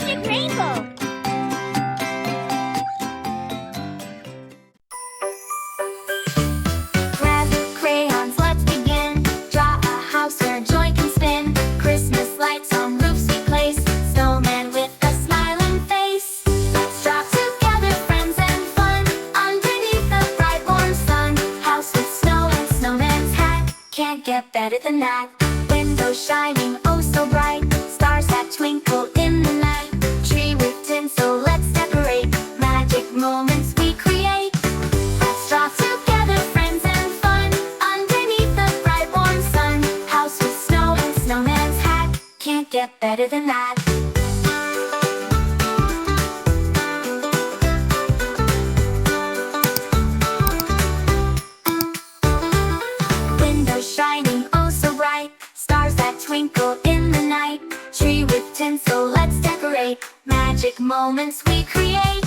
magic rainbow. Grab crayons, let's begin. Draw a house where joy can spin. Christmas lights on roofs we place. Snowman with a smiling face. Let's draw together, friends and fun. Underneath the bright warm sun. House with snow and snowman's hat. Can't get better than that. Windows shining oh so bright. Stars that twinkle in the night. Tree with tinsel, let's decorate. Magic moments we create. Let's draw together, friends and fun. Underneath the bright warm sun. House with snow and snowman's hat. Can't get better than that. Windows shining oh so bright. Stars that twinkle in the night. Tree with tinsel, let's decorate. Magic moments we create.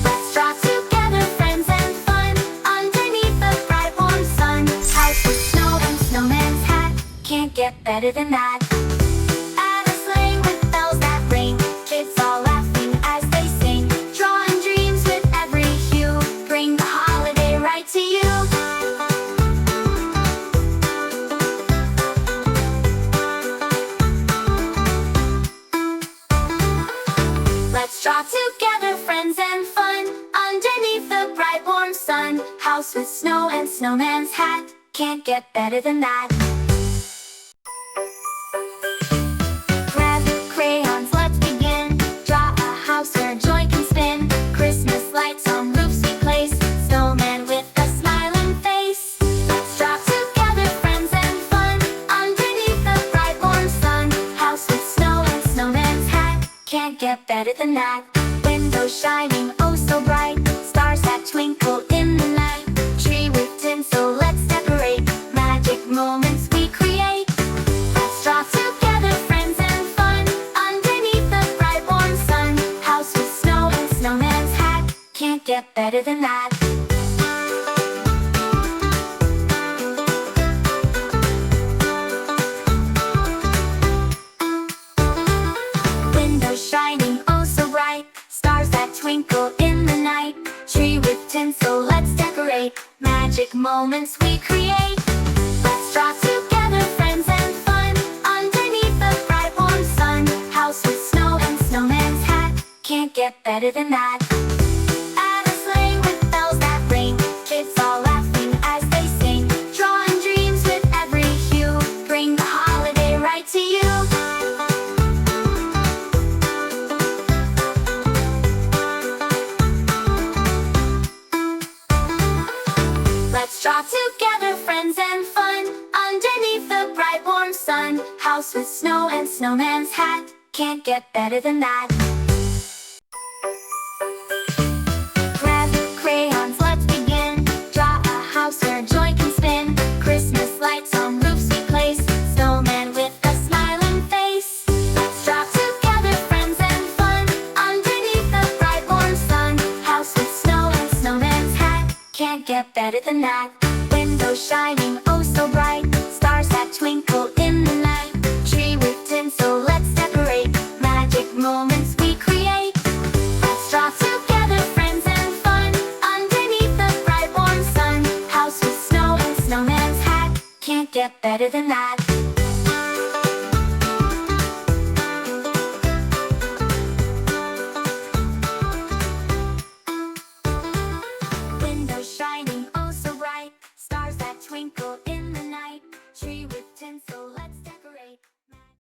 Let's draw together, friends and fun. Underneath the bright warm sun. House with snow and snowman's hat. Can't get better than that. Add a sleigh with bells that ring. Kids all laughing as they sing. Drawing dreams with every hue. Bring the holiday right to you. Let's draw together, friends and fun. Underneath the bright warm sun. House with snow and snowman's hat. Can't get better than that. Grab crayons, let's begin. Draw a house where joy can spin. Christmas lights on roofs we place. Snowman with a smiling face. Let's draw together, friends and fun. Underneath the bright warm sun. House with snow and snowman's hat. Can't get better than that. Windows shining oh so bright. Stars that twinkle in the night. Tree with tinsel, let's decorate. Magic moments we create. Let's draw together, friends and fun. Underneath the bright warm sun. House with snow and snowman's hat. Can't get better than that. Windows shining oh so bright. Stars that twinkle in the night. Tree with tinsel, let's decorate. Magic moments we create. Let's draw together, friends and fun. Underneath the bright warm sun. House with snow and snowman's hat. Can't get better than that. Add a sleigh with bells that ring. Kids all laughing as they sing. Drawing dreams with every hue. Bring the holiday right to you. Let's draw together, friends and fun. Underneath the bright warm sun. House with snow and snowman's hat. Can't get better than that. Grab crayons, let's begin. Draw a house where joy can spin. Christmas lights on roofs we place. Snowman with a smiling face. Let's draw together, friends and fun. Underneath the bright warm sun. House with snow and snowman's hat. Can't get better than that. Windows shining oh so bright. Stars that twinkle in the night. Tree with tinsel, let's decorate. Magic moments we create. Let's draw together, friends and fun. Underneath the bright warm sun. House with snow and snowman's hat. Can't get better than that. Windows shining oh so bright. Stars that twinkle in the night. Tree with tinsel.